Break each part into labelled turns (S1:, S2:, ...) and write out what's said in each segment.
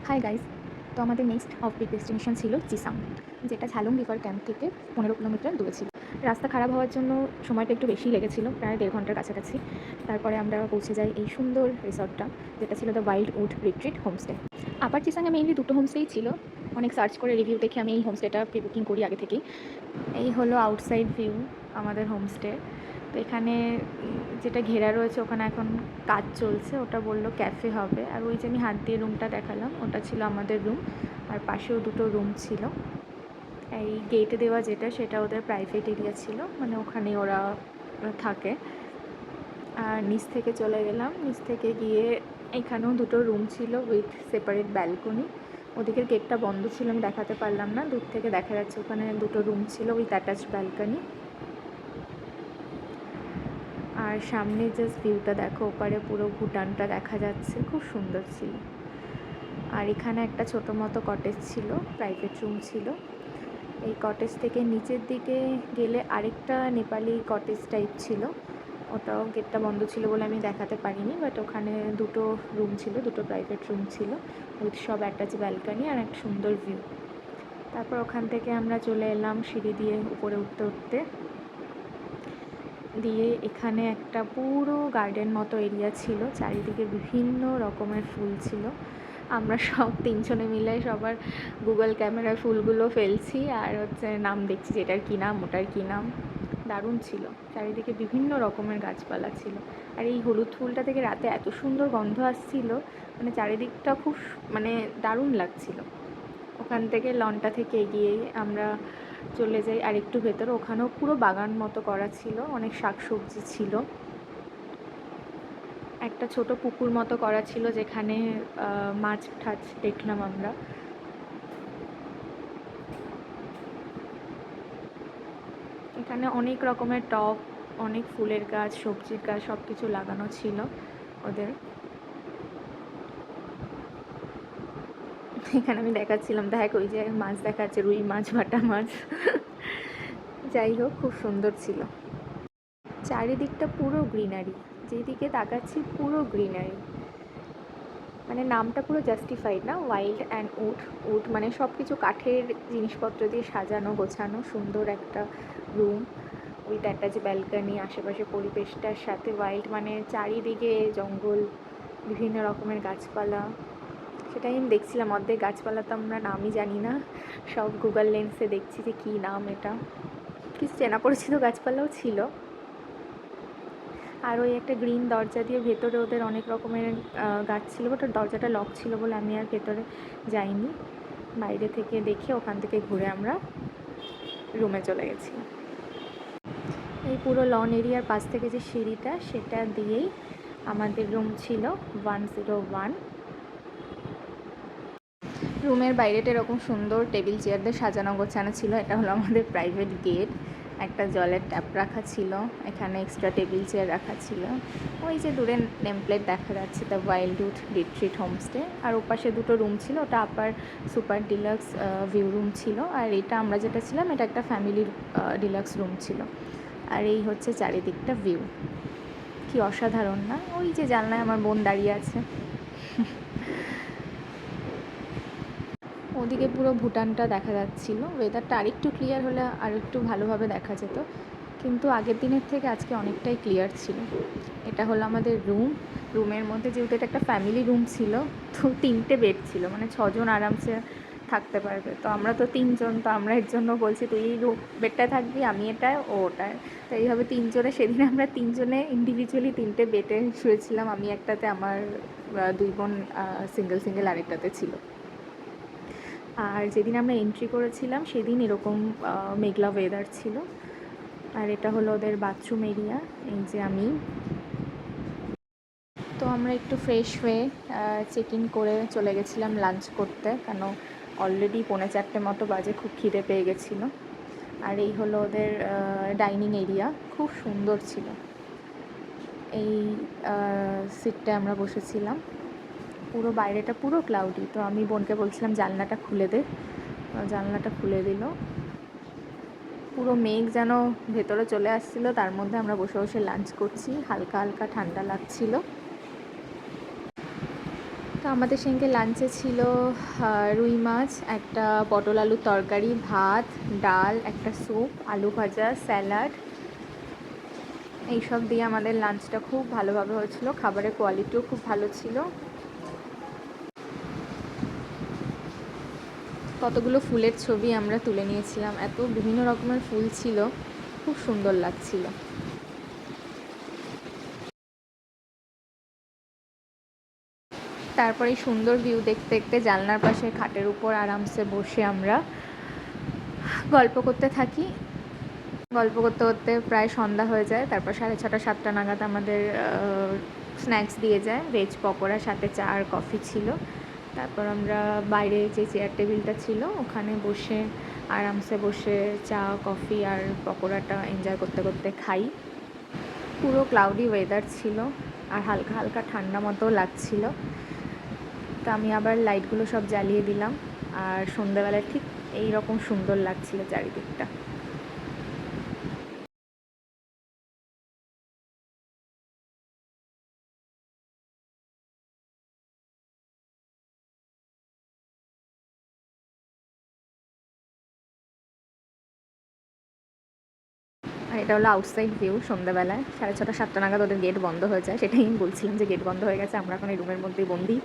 S1: Hi guys. তো আমাদের next of pick destination ছিল জিসাং, যেটা ঝালং রিভার ক্যাম্প থেকে 15 কিলোমিটার দূরে ছিল। রাস্তা খারাপ হওয়ার জন্য সময়টা একটু বেশি লেগেছিল, প্রায় 1.5 ঘন্টার কাছাকাছি। তারপরে আমরা পৌঁছে যাই এই সুন্দর রিসর্টটা, যেটা ছিল the wild wood retreat homestay. Upper জিসাংয়ে মেইনলি দুটো হোমস্টেই ছিল। অনেক সার্চ করে রিভিউ দেখে আমি এই হোমস্টেটা প্রি বুকিং করি আগে থেকেই। এই হলো আউটসাইড ভিউ আমাদের হোমস্টে। তো এখানে যেটা ঘেরা রয়েছে ওখানে এখন কাজ চলছে, ওটা বললো ক্যাফে হবে। আর ওই যে আমি হাত দিয়ে রুমটা দেখালাম, ওটা ছিল আমাদের রুম। আর পাশেও দুটো রুম ছিল। এই গেটে দেওয়া যেটা, সেটা ওদের প্রাইভেট এরিয়া ছিল, মানে ওখানে ওরা থাকে। আর নিচ থেকে চলে গেলাম, নিচ থেকে গিয়ে এখানেও দুটো রুম ছিল উইথ সেপারেট ব্যালকনি। ওদিকের গেটটা বন্ধ ছিল, আমি দেখাতে পারলাম না, দূর থেকে দেখা যাচ্ছে ওখানে দুটো রুম ছিল উইথ অ্যাটাচড ব্যালকনি। আর সামনে জাস্ট ভিউটা দেখো, ওপারে পুরো ভুটানটা দেখা যাচ্ছে, খুব সুন্দর ছিল। আর এখানে একটা ছোটো মতো কটেজ ছিল, প্রাইভেট রুম ছিল। এই কটেজ থেকে নিচের দিকে গেলে আরেকটা নেপালি কটেজ টাইপ ছিল, ওটাও গেটটা বন্ধ ছিল বলে আমি দেখাতে পারিনি, বাট ওখানে দুটো রুম ছিল, দুটো প্রাইভেট রুম ছিল উইথ সব অ্যাটাচ ব্যালকনি আর একটা সুন্দর ভিউ। তারপর ওখান থেকে আমরা চলে এলাম সিঁড়ি দিয়ে উপরে উঠতে উঠতে, দিয়ে এখানে একটা পুরো গার্ডেন মতো এরিয়া ছিল, চারিদিকে বিভিন্ন রকমের ফুল ছিল। আমরা সব তিনজনে মিলে সবার গুগল ক্যামেরায় ফুলগুলো ফেলছি আর নাম দেখছি যে এটার কী নাম, ওটার কী নাম। দারুণ ছিল, চারিদিকে বিভিন্ন রকমের গাছপালা ছিল। আর এই হলুদ ফুলটা থেকে রাতে এত সুন্দর গন্ধ আসছিল, মানে চারিদিকটা খুব মানে দারুণ লাগছিল। ওখান থেকে লনটা থেকে এগিয়েই আমরা চলে যাই আর একটু ভেতরে, ওখানেও পুরো বাগান মতো করা ছিল, অনেক শাকসবজি ছিল। একটা ছোট পুকুর মতো করা ছিল, যেখানে মাছ ঠাছ দেখলাম আমরা। এখানে অনেক রকমের টব, অনেক ফুলের গাছ, সবজির গাছ, সব কিছু লাগানো ছিল ওদের। এখানে আমি দেখাচ্ছিলাম, দেখ ওই যে মাছ দেখাচ্ছে, রুই মাছ, বাটা মাছ। যাই হোক, খুব সুন্দর ছিল। চারিদিকটা পুরো গ্রিনারি, যেদিকে তাকাচ্ছি পুরো গ্রিনারি। মানে নামটা পুরো জাস্টিফাইড না, ওয়াইল্ড অ্যান্ড উড। উড মানে সব কিছু কাঠের জিনিসপত্র দিয়ে সাজানো গোছানো সুন্দর একটা রুম উইথ অ্যাটাচ ব্যালকনি। আশেপাশে পরিবেশটার সাথে ওয়াইল্ড মানে চারিদিকে জঙ্গল, বিভিন্ন রকমের গাছপালা। সেটাই আমি দেখছিলাম, অর্ধেক গাছপালা তো আমরা নামই জানি না, সব গুগল লেন্সে দেখছি যে কী নাম এটা। কিছু চেনা পরিচিত গাছপালাও ছিল। আর ওই একটা গ্রিন দরজা দিয়ে ভেতরে ওদের অনেক রকমের গাছ ছিল, বাট ওর দরজাটা লক ছিল বলে আমি আর ভেতরে যাইনি। বাইরে থেকে দেখে ওখান থেকে ঘুরে আমরা রুমে চলে গেছি। এই পুরো লন এরিয়ার পাশ থেকে যে সিঁড়িটা, সেটা দিয়েই আমাদের রুম ছিল 101। রুমের বাইরেটা এরকম সুন্দর টেবিল চেয়ার দিয়ে সাজানো গোছানো ছিল। এটা হলো আমাদের প্রাইভেট গেট। একটা জলের ট্যাপ রাখা ছিল, এখানে এক্সট্রা টেবিল চেয়ার রাখা ছিল। ওই যে দূরে নেমপ্লেট দেখা যাচ্ছে, the wild wood retreat homestay. আর ওপাশে দুটো রুম ছিল, ওটা upper super deluxe view room ছিল। আর এটা আমরা যেটা ছিলাম, এটা একটা ফ্যামিলির ডিলাক্স রুম ছিল। আর এই হচ্ছে চারিদিকটা ভিউ, কি অসাধারণ না? ওই যে জানলায় আমার বোন দাঁড়িয়ে আছে। ওদিকে পুরো ভুটানটা দেখা যাচ্ছিল। ওয়েদারটা আরেকটু ক্লিয়ার হলে আর একটু ভালোভাবে দেখা যেত, কিন্তু আগের দিনের থেকে আজকে অনেকটাই ক্লিয়ার ছিল। এটা হলো আমাদের রুম। রুমের মধ্যে যেহেতু এটা একটা ফ্যামিলি রুম ছিল, তো 3টে বেড ছিল, মানে 6জন আরামসে থাকতে পারবে। তো আমরা তো 3জন, তো আমরা এর জন্য বলছি তুই এই বেডটায় থাকবি, আমি এটায়, ও ওটায়। তো এইভাবে 3জনে, সেদিন আমরা 3জনে ইন্ডিভিজুয়ালি 3টে বেডে শুয়েছিলাম। আমি একটাতে, আমার 2 বোন সিঙ্গেল সিঙ্গেল আরেকটাতে ছিল। আর যেদিন আমরা এন্ট্রি করেছিলাম সেদিন এরকম মেঘলা ওয়েদার ছিল। আর এটা হলো ওদের বাথরুম এরিয়া। এই যে আমি, তো আমরা একটু ফ্রেশ হয়ে চেক ইন করে চলে গেছিলাম লাঞ্চ করতে, কেন অলরেডি 3:45 মতো বাজে, খুব খিদে পেয়ে গেছিলো। আর এই হলো ওদের ডাইনিং এরিয়া, খুব সুন্দর ছিল। এই সিটটায় আমরা বসেছিলাম। পুরো বাইরেটা পুরো ক্লাউডি, তো আমি বোনকে বলছিলাম জানলাটা খুলে দে, জানলাটা খুলে দিল। পুরো মেঘ যেন ভেতরে চলে আসছিলো, তার মধ্যে আমরা বসে বসে লাঞ্চ করছি, হালকা হালকা ঠান্ডা লাগছিল। তো আমাদের সঙ্গে লাঞ্চে ছিল রুই মাছ, একটা পটল আলুর তরকারি, ভাত, ডাল, একটা স্যুপ, আলু ভাজা, স্যালাড, এইসব দিয়ে আমাদের লাঞ্চটা খুব ভালোভাবে হয়েছিল। খাবারের কোয়ালিটিও খুব ভালো ছিল। কতগুলো ফুলের ছবি আমরা তুলে নিয়েছিলাম, এত বিভিন্ন রকমের ফুল ছিল, খুব সুন্দর লাগছিল। তারপরে সুন্দর ভিউ দেখতে দেখতে জানলার পাশে খাটের উপর আরামসে বসে আমরা গল্প করতে থাকি। গল্প করতে করতে প্রায় সন্ধ্যা হয়ে যায়। তারপর 6:30 7টা নাগাদ আমাদের স্ন্যাক্স দিয়ে যায়, ভেজ পকোড়ার সাথে চা আর কফি ছিল। তারপর আমরা বাইরে যে চেয়ার টেবিলটা ছিল ওখানে বসে আরামসে বসে চা কফি আর পকোড়াটা এনজয় করতে করতে খাই। পুরো ক্লাউডি ওয়েদার ছিল আর হালকা হালকা ঠান্ডা মতো লাগছিল। তো আমি আবার লাইটগুলো সব জ্বালিয়ে দিলাম আর সন্ধ্যাবেলায় ঠিক এই রকম সুন্দর লাগছিল চারিদিকটা। আর এটা হলো আউটসাইড ভিউ সন্ধ্যাবেলায়। 6:30 7টা নাগাদ ওদের গেট বন্ধ হয়ে যায়। সেটাই আমি বলছিলাম যে গেট বন্ধ হয়ে গেছে, আমরা এখন এই রুমের মধ্যেই বন্দি।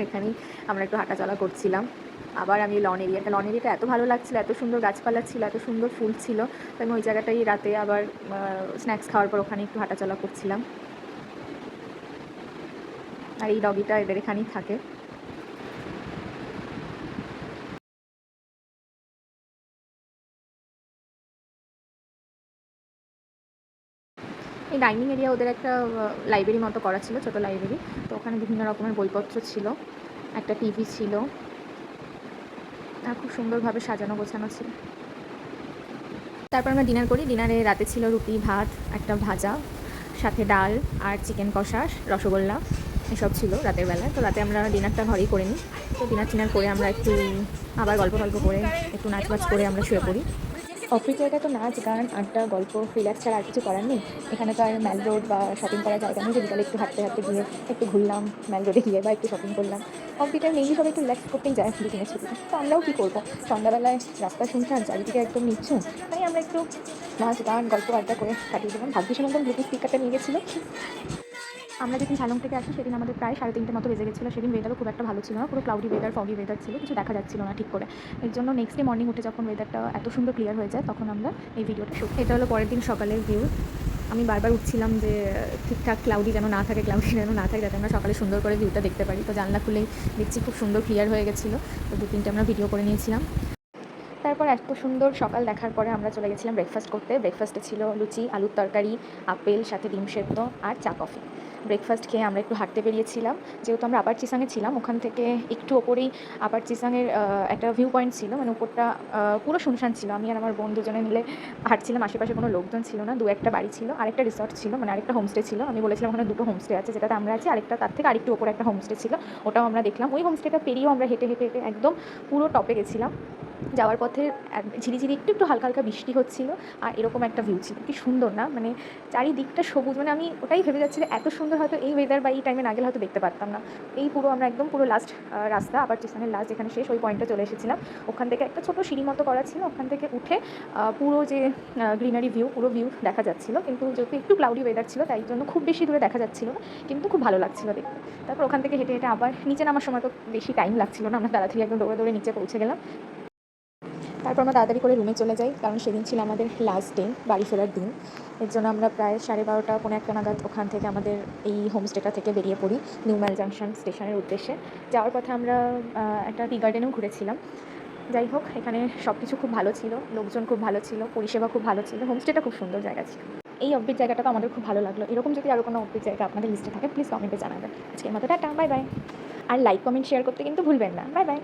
S1: এখানেই আমরা একটু হাঁটাচলা করছিলাম। আবার আমি লন এরিয়াটা এত ভালো লাগছিলো, এত সুন্দর গাছপালা ছিল, এত সুন্দর ফুল ছিল। তো আমি ওই জায়গাটাই রাতে আবার স্ন্যাক্স খাওয়ার পর ওখানে একটু হাঁটাচলা করছিলাম। আর এই ডগিটা এদের এখানেই থাকে। এই ডাইনিং এরিয়া ওদের একটা লাইব্রেরি মতো করা ছিল, ছোটো লাইব্রেরি। তো ওখানে বিভিন্ন রকমের বইপত্র ছিল, একটা টিভি ছিল, আর খুব সুন্দরভাবে সাজানো গোছানো ছিল। তারপর আমরা ডিনার করি। ডিনারে রাতে ছিল রুটি, ভাত, একটা ভাজা, সাথে ডাল আর চিকেন কষা, রসগোল্লা, এসব ছিল রাতের বেলায়। তো রাতে আমরা ডিনারটা ঘরেই করে নিই। তো ডিনার করে আমরা একটু আবার গল্প করে একটু নাচবাজ করে আমরা শুয়ে পড়ি। অফিস জায়গায় তো নাচ, গান, আড্ডা, গল্প, রিল্যাক্স ছাড়া আর কিছু করার নেই। এখানে তো আর ম্যাল রোড বা শপিং করার জায়গা নেই যে বিকালে একটু হাঁটতে হাঁটতে গিয়ে একটু ঘুরলাম ম্যাল রোডে গিয়ে বা একটু শপিং করলাম। কম্পিউটার মেনলি সবাই একটু রিল্যাক্স করতেই যায় দুদিনের ছুটিতে। তো আমরাও কী করবো, সন্ধ্যাবেলায় রাস্তা শুনছান, চারিদিকে একদম নিচ্ছুম, তাই আমরা একটু নাচ, গান, গল্প, আড্ডা করে কাটিয়ে দিলাম। ভাগ্যিস একদম ব্লুটুথ স্পিকারটা নিয়ে গেছিলো। আমরা যেদিন ঝালং থেকে আসি সেদিন আমাদের প্রায় 3:30 মতো বেজে গেছিলো। সেদিন ওয়েদারও খুব একটা ভালো ছিল না, পুরো ক্লাউডি ওয়েদার, ফগি ওয়েদার ছিল, কিছু দেখা যাচ্ছিল না ঠিক করে। এর জন্য নেক্সট ডে মর্নিং উঠে যখন ওয়েদারটা এত সুন্দর ক্লিয়ার হয়ে যায় তখন আমরা এই ভিডিওটা শুট। এটা হলো পরের দিন সকালের ভিউ। আমি বারবার উঠছিলাম যে ঠিকঠাক ক্লাউডি যেন না থাকে, যাতে আমরা সকালে সুন্দর করে ভিউটা দেখতে পারি। তো জানলা খুলেই দেখছি খুব সুন্দর ক্লিয়ার হয়ে গেছিলো। তো 2-3টে আমরা ভিডিও করে নিয়েছিলাম। তারপর এত সুন্দর সকাল দেখার পরে আমরা চলে গেছিলাম ব্রেকফাস্ট করতে। ব্রেকফাস্টে ছিল লুচি, আলুর তরকারি, আপেল, সাথে ডিম সেদ্ধ আর চা কফি। ব্রেকফাস্ট খেয়ে আমরা একটু হাঁটতে বেরিয়েছিলাম। যেহেতু আমরা আপার চিসাঙে ছিলাম, ওখান থেকে একটু ওপরেই আপার চিসাঙের একটা ভিউ পয়েন্ট ছিল, মানে উপরটা পুরো শুনশান ছিল। আমি আর আমার বোন দুজনে মিলে হাঁটছিলাম, আশেপাশে কোনো লোকজন ছিল না, 2-1টা বাড়ি ছিল, আরেকটা রিসর্ট ছিল, মানে আরেকটা হোমস্টে ছিল। আমি বলেছিলাম ওখানে 2টো হোমস্টে আছে, যেটাতে আমরা আছি, আরেকটা তার থেকে আরেকটু ওপরে একটা হোমস্টে ছিল, ওটাও আমরা দেখলাম। ওই হোমস্টেটা পেরিয়েও আমরা হেঁটে হেঁটে হেঁটে একদম পুরো টপে গেছিলাম। যাওয়ার পথে ঝিরিঝিরি একটু একটু হালকা হালকা বৃষ্টি হচ্ছিলো আর এরকম একটা ভিউ ছিল। কি সুন্দর না, মানে চারিদিকটা সবুজ। মানে আমি ওটাই ভেবে যাচ্ছি যে এত সুন্দর হয়তো এই ওয়েদার বা এই টাইমে না গেলে হয়তো দেখতে পারতাম না। এই পুরো আমরা একদম পুরো লাস্ট রাস্তা, আবার স্টেশনের লাস্ট যেখানে শেষ, ওই পয়েন্টে চলে এসেছিলাম। ওখান থেকে একটা ছোটো সিঁড়ি মতো করা ছিল, ওখান থেকে উঠে পুরো যে গ্রিনারি ভিউ, পুরো ভিউ দেখা যাচ্ছিলো। কিন্তু যেহেতু একটু ক্লাউডি ওয়েদার ছিল তাই জন্য খুব বেশি দূরে দেখা যাচ্ছিলো না, কিন্তু খুব ভালো লাগছিলো দেখতে। তারপর ওখান থেকে হেঁটে হেঁটে আবার নিচে নামার সময় তো বেশি টাইম লাগছিল না, আমরা তাড়াতাড়ি একদম দৌড়ে দৌড়ে নিচে পৌঁছে গেলাম। তারপর আমরা তাড়াতাড়ি করে রুমে চলে যাই, কারণ সেদিন ছিল আমাদের লাস্ট ডে, বাড়ি ফেরার দিন। এর জন্য আমরা প্রায় 12:30 পৌনে 1টা নাগাদ ওখান থেকে আমাদের এই হোমস্টেটা থেকে বেরিয়ে পড়ি নিউ মাইল জাংশন স্টেশনের উদ্দেশ্যে। যাওয়ার পথে আমরা একটা টি গার্ডেনেও ঘুরেছিলাম। যাই হোক, এখানে সব কিছু খুব ভালো ছিল, লোকজন খুব ভালো ছিল, পরিষেবা খুব ভালো ছিল, হোমস্টেটা খুব সুন্দর জায়গা ছিল। এই অফবিট জায়গাটা তো আমাদের খুব ভালো লাগলো। এরকম যদি আরও কোনো অফবিট জায়গা আপনাদের লিস্টে থাকে প্লিজ কমেন্টে জানাবেন। আজকের মতো টাটা, বাই বাই। আর লাইক, কমেন্ট, শেয়ার করতে কিন্তু ভুলবেন না। Bye bye.